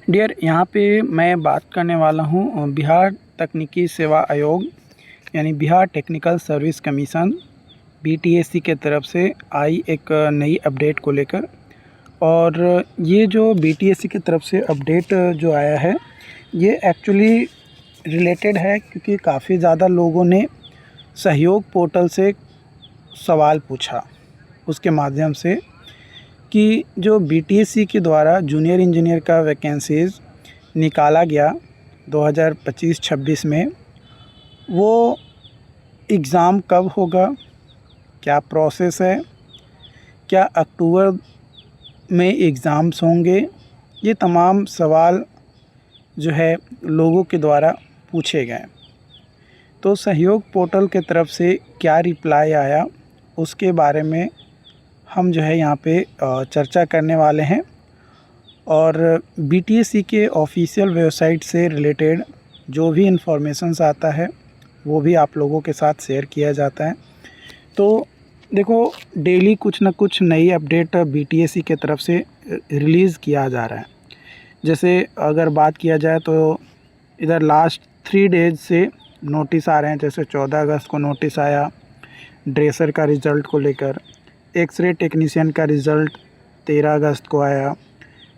Dear, यहाँ पे मैं बात करने वाला हूँ बिहार तकनीकी सेवा आयोग यानी Bihar technical service commission BTSC के तरफ से आई एक नई अपडेट को लेकर। और ये जो बीटीएससी की तरफ से अपडेट जो आया है ये एक्चुअली रिलेटेड है, क्योंकि काफ़ी ज़्यादा लोगों ने सहयोग पोर्टल से सवाल पूछा उसके माध्यम से कि जो बीटीएससी के द्वारा जूनियर इंजीनियर का वैकेंसीज़ निकाला गया 2025-26 में, वो एग्ज़ाम कब होगा, क्या प्रोसेस है, क्या अक्टूबर में एग्ज़ाम्स होंगे। ये तमाम सवाल जो है लोगों के द्वारा पूछे गए। तो सहयोग पोर्टल के तरफ से क्या रिप्लाई आया उसके बारे में हम जो है यहाँ पे चर्चा करने वाले हैं। और बीटीएससी के ऑफिशियल वेबसाइट से रिलेटेड जो भी इंफॉर्मेशंस आता है वो भी आप लोगों के साथ शेयर किया जाता है। तो देखो, डेली कुछ ना कुछ नई अपडेट बीटीएससी के तरफ से रिलीज़ किया जा रहा है। जैसे अगर बात किया जाए तो इधर लास्ट 3 डेज से नोटिस आ रहे हैं। जैसे 14 अगस्त को नोटिस आया ड्रेसर का रिज़ल्ट को लेकर, एक्सरे टेक्नीशियन का रिज़ल्ट 13 अगस्त को आया,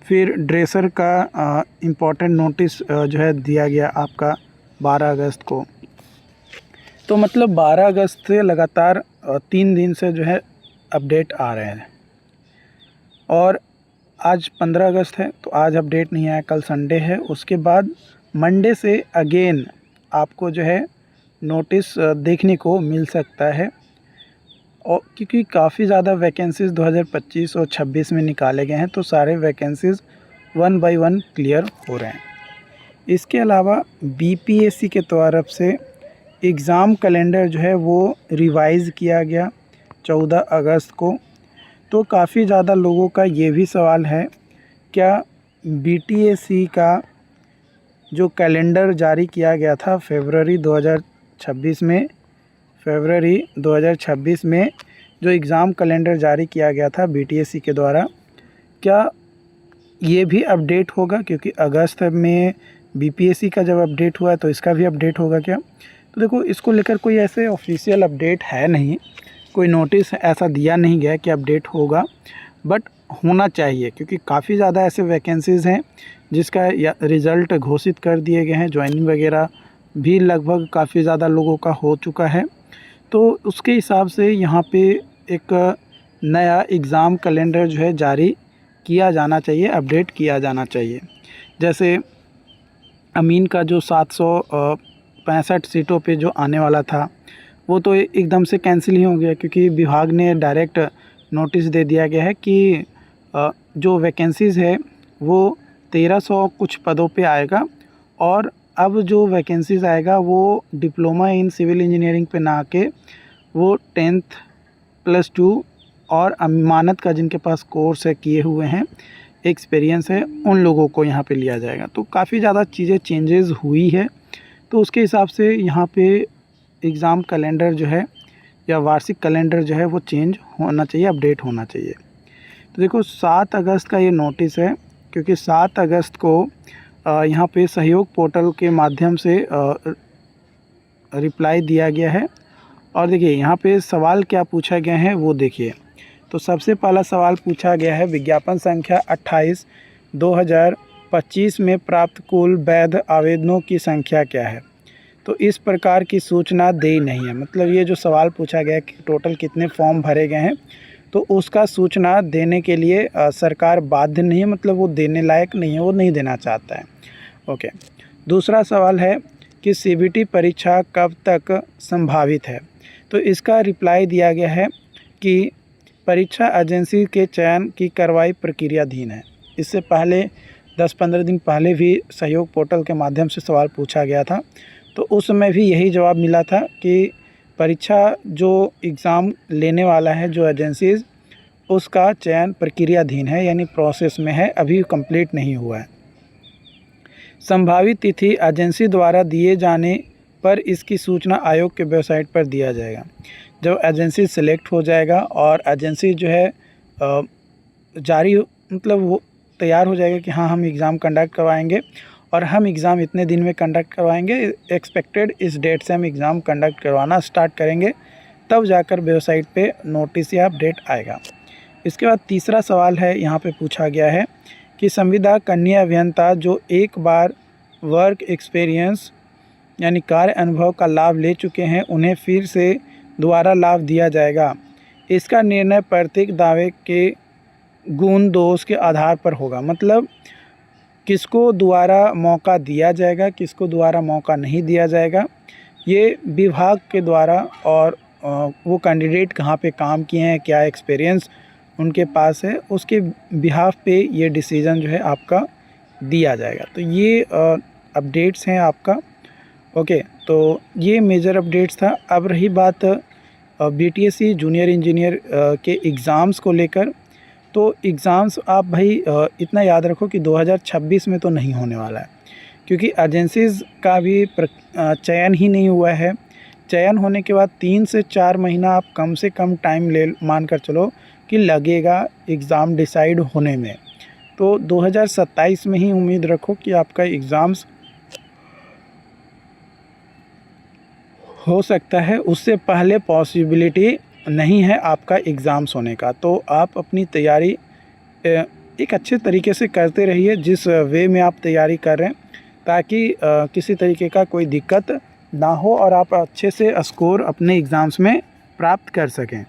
फिर ड्रेसर का इम्पोर्टेंट नोटिस जो है दिया गया आपका 12 अगस्त को। तो मतलब 12 अगस्त से लगातार 3 दिन से जो है अपडेट आ रहे हैं। और आज 15 अगस्त है तो आज अपडेट नहीं आया, कल संडे है। उसके बाद मंडे से अगेन आपको जो है नोटिस देखने को मिल सकता है। और क्योंकि काफ़ी ज़्यादा वैकेंसीज़ 2025 और 26 में निकाले गए हैं, तो सारे वैकेंसीज़ 1 बाय 1 क्लियर हो रहे हैं। इसके अलावा बीपीएससी के तरफ से एग्ज़ाम कैलेंडर जो है वो रिवाइज़ किया गया 14 अगस्त को। तो काफ़ी ज़्यादा लोगों का ये भी सवाल है, क्या बीटीएससी का जो कैलेंडर जारी किया गया था फरवरी 2026 में जो एग्ज़ाम कैलेंडर जारी किया गया था बीटीएससी के द्वारा, क्या ये भी अपडेट होगा? क्योंकि अगस्त में बीपीएससी का जब अपडेट हुआ तो इसका भी अपडेट होगा क्या? तो देखो, इसको लेकर कोई ऐसे ऑफिशियल अपडेट है नहीं, कोई नोटिस ऐसा दिया नहीं गया कि अपडेट होगा, बट होना चाहिए, क्योंकि काफ़ी ज़्यादा ऐसे वैकेंसीज़ हैं जिसका रिज़ल्ट घोषित कर दिए गए हैं। ज्वाइनिंग वगैरह भी लगभग काफ़ी ज़्यादा लोगों का हो चुका है। तो उसके हिसाब से यहाँ पे एक नया एग्ज़ाम कैलेंडर जो है जारी किया जाना चाहिए, अपडेट किया जाना चाहिए। जैसे अमीन का जो 765 सीटों पे जो आने वाला था वो तो एकदम से कैंसिल ही हो गया, क्योंकि विभाग ने डायरेक्ट नोटिस दे दिया गया है कि जो वैकेंसीज़ है वो 1300 कुछ पदों पे आएगा। और अब जो वैकेंसीज़ आएगा वो डिप्लोमा इन सिविल इंजीनियरिंग पे ना आके वो 10th +2 और अमानत का जिनके पास कोर्स है, किए हुए हैं, एक्सपीरियंस है, उन लोगों को यहाँ पे लिया जाएगा। तो काफ़ी ज़्यादा चीज़ें चेंजेस हुई है। तो उसके हिसाब से यहाँ पे एग्ज़ाम कैलेंडर जो है या वार्षिक कैलेंडर जो है वो चेंज होना चाहिए, अपडेट होना चाहिए। तो देखो, 7 अगस्त का ये नोटिस है, क्योंकि 7 अगस्त को यहाँ पे सहयोग पोर्टल के माध्यम से रिप्लाई दिया गया है। और देखिए यहाँ पे सवाल क्या पूछा गया है वो देखिए। तो सबसे पहला सवाल पूछा गया है, विज्ञापन संख्या 28/2025 में प्राप्त कुल वैध आवेदनों की संख्या क्या है? तो इस प्रकार की सूचना दी नहीं है। मतलब ये जो सवाल पूछा गया है कि टोटल कितने फॉर्म भरे गए हैं, तो उसका सूचना देने के लिए सरकार बाध्य नहीं है, मतलब वो देने लायक नहीं है, वो नहीं देना चाहता है। ओके। दूसरा सवाल है कि सीबीटी परीक्षा कब तक संभावित है? तो इसका रिप्लाई दिया गया है कि परीक्षा एजेंसी के चयन की कार्रवाई प्रक्रियाधीन है। इससे पहले 10-15 दिन पहले भी सहयोग पोर्टल के माध्यम से सवाल पूछा गया था, तो उस समय भी यही जवाब मिला था कि परीक्षा जो एग्ज़ाम लेने वाला है जो एजेंसीज़, उसका चयन प्रक्रियाधीन है, यानी प्रोसेस में है, अभी कंप्लीट नहीं हुआ है। संभावित तिथि एजेंसी द्वारा दिए जाने पर इसकी सूचना आयोग के वेबसाइट पर दिया जाएगा। जब एजेंसी सेलेक्ट हो जाएगा और एजेंसी जो है जारी मतलब वो तैयार हो जाएगा कि हाँ हम एग्ज़ाम कंडक्ट करवाएंगे और हम एग्ज़ाम इतने दिन में कंडक्ट करवाएंगे, एक्सपेक्टेड इस डेट से हम एग्ज़ाम कंडक्ट करवाना स्टार्ट करेंगे, तब जाकर वेबसाइट पे नोटिस या अपडेट आएगा। इसके बाद तीसरा सवाल है, यहाँ पे पूछा गया है कि संविदा कन्या अभियंता जो एक बार वर्क एक्सपीरियंस यानी कार्य अनुभव का लाभ ले चुके हैं, उन्हें फिर से दोबारा लाभ दिया जाएगा। इसका निर्णय प्रत्येक दावे के गुण दोष के आधार पर होगा। मतलब किसको दोबारा मौका दिया जाएगा, किसको दोबारा मौका नहीं दिया जाएगा, ये विभाग के द्वारा और वो कैंडिडेट कहाँ पे काम किए हैं, क्या एक्सपीरियंस उनके पास है, उसके बिहाफ पे ये डिसीज़न जो है आपका दिया जाएगा। तो ये अपडेट्स हैं आपका। ओके, तो ये मेजर अपडेट्स था। अब रही बात बीटीएससी जूनियर इंजीनियर के एग्ज़ाम्स को लेकर, तो एग्ज़ाम्स आप भाई इतना याद रखो कि 2026 में तो नहीं होने वाला है, क्योंकि एजेंसीज़ का भी चयन ही नहीं हुआ है। चयन होने के बाद 3 से 4 महीना आप कम से कम टाइम ले मान कर चलो कि लगेगा एग्ज़ाम डिसाइड होने में। तो 2027 में ही उम्मीद रखो कि आपका एग्ज़ाम्स हो सकता है, उससे पहले पॉसिबिलिटी नहीं है आपका एग्ज़ाम्स होने का। तो आप अपनी तैयारी एक अच्छे तरीके से करते रहिए, जिस वे में आप तैयारी कर रहे हैं, ताकि किसी तरीके का कोई दिक्कत ना हो और आप अच्छे से स्कोर अपने एग्ज़ाम्स में प्राप्त कर सकें।